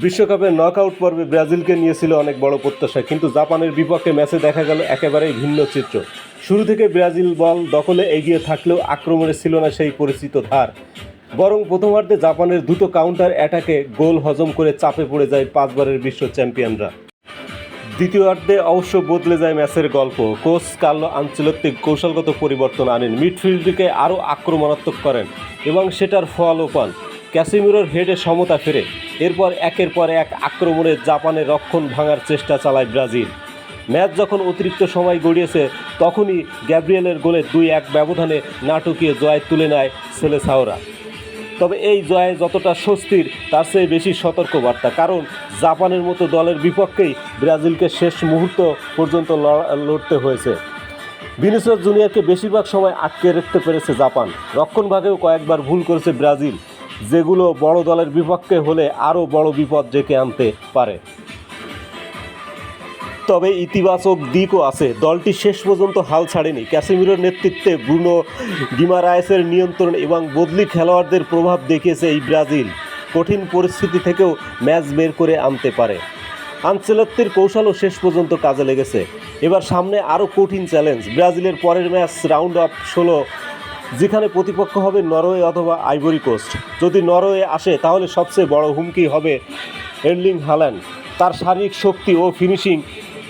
বিশ্বকাপের নকআউট পর্বে ব্রাজিলকে নিয়েছিল অনেক বড় প্রত্যাশা, কিন্তু জাপানের বিপক্ষে ম্যাচে দেখা গেল একেবারেই ভিন্ন চিত্র। শুরু থেকে ব্রাজিল বল দখলে এগিয়ে থাকলেও আক্রমণে ছিল না সেই পরিচিত ধার। বরং প্রথমার্ধে জাপানের দ্রুত কাউন্টার অ্যাটাকে গোল হজম করে চাপে পড়ে যায় 5 বারের বিশ্ব চ্যাম্পিয়নরা। দ্বিতীয়ার্ধে অবশ্য বদলে যায় ম্যাচের গল্প। কোচ কার্লো আনচেলত্তি কৌশলগত পরিবর্তন আনেন, মিডফিল্ডকে আরও আক্রমণাত্মক করেন এবং সেটার ফলও পান। ক্যাসিমিরোর হেডে সমতা ফেরে। এরপর একের পর এক আক্রমণে জাপানের রক্ষণ ভাঙার চেষ্টা চালায় ব্রাজিল। ম্যাচ যখন অতিরিক্ত সময় গড়িয়েছে, তখনই গ্যাব্রিয়েলের গোলে 2-1 ব্যবধানে নাটকীয় জয় তুলে নেয় সেলেসাওরা। তবে এই জয়ে যতটা স্বস্তির, তার চেয়ে বেশি সতর্কবার্তা, কারণ জাপানের মতো দলের বিপক্ষেই ব্রাজিলকে শেষ মুহূর্ত পর্যন্ত লড়তে হয়েছে। ভিনিসিয়াস জুনিয়রকে বেশিরভাগ সময় আটকে রাখতে পেরেছে জাপান। রক্ষণভাগেও কয়েকবার ভুল করেছে ব্রাজিল, যেগুলো বড় দলের বিপক্ষে হলে আরও বড় বিপদ ডেকে আনতে পারে। তবে ইতিবাচক দিকও আছে। দলটি শেষ পর্যন্ত হাল ছাড়েনি। ক্যাসিমিরোর নেতৃত্বে ব্রুনো গিমারায়েসের নিয়ন্ত্রণ এবং বদলি খেলোয়াড়দের প্রভাব দেখিয়েছে এই ব্রাজিল কঠিন পরিস্থিতি থেকেও ম্যাচ বের করে আনতে পারে। আনচেলত্তির কৌশলও শেষ পর্যন্ত কাজে লেগেছে। এবার সামনে আরও কঠিন চ্যালেঞ্জ। ব্রাজিলের পরের ম্যাচ রাউন্ড অফ 16, যেখানে প্রতিপক্ষ হবে নরওয়ে অথবা আইভরি কোস্ট। যদি নরওয়ে আসে, তাহলে সবচেয়ে বড় হুমকি হবে এর্লিং হাল্যান্ড। তার শারীরিক শক্তি ও ফিনিশিং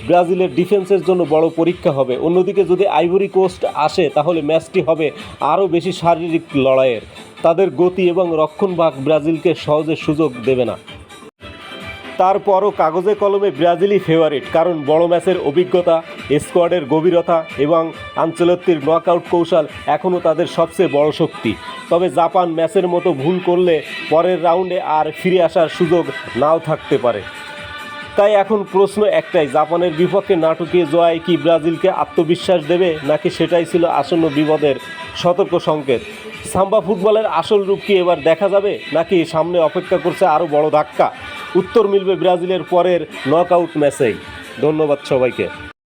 ব্রাজিলের ডিফেন্সের জন্য বড় পরীক্ষা হবে। অন্যদিকে যদি আইভরি কোস্ট আসে, তাহলে ম্যাচটি হবে আরও বেশি শারীরিক লড়াইয়ের। তাদের গতি এবং রক্ষণভাগ ব্রাজিলকে সহজে সুযোগ দেবে না। তারপরও কাগজে কলমে ব্রাজিলই ফেভারিট, কারণ বড় ম্যাচের অভিজ্ঞতা, স্কোয়াডের গভীরতা এবং আনচেলত্তির নকআউট কৌশল এখনও তাদের সবচেয়ে বড় শক্তি। তবে জাপান ম্যাচের মতো ভুল করলে পরের রাউন্ডে আর ফিরে আসার সুযোগ নাও থাকতে পারে। তাই এখন প্রশ্ন একটাই, জাপানের বিপক্ষে নাটকীয় জয় কি ব্রাজিলকে আত্মবিশ্বাস দেবে, নাকি সেটাই ছিল আসন্ন বিপদের সতর্ক সংকেত? সাম্বা ফুটবলের আসল রূপ কি এবার দেখা যাবে, নাকি সামনে অপেক্ষা করছে আরও বড় ধাক্কা? উত্তর মিলবে ব্রাজিলের পরের নকআউট ম্যাচেই। ধন্যবাদ সবাইকে।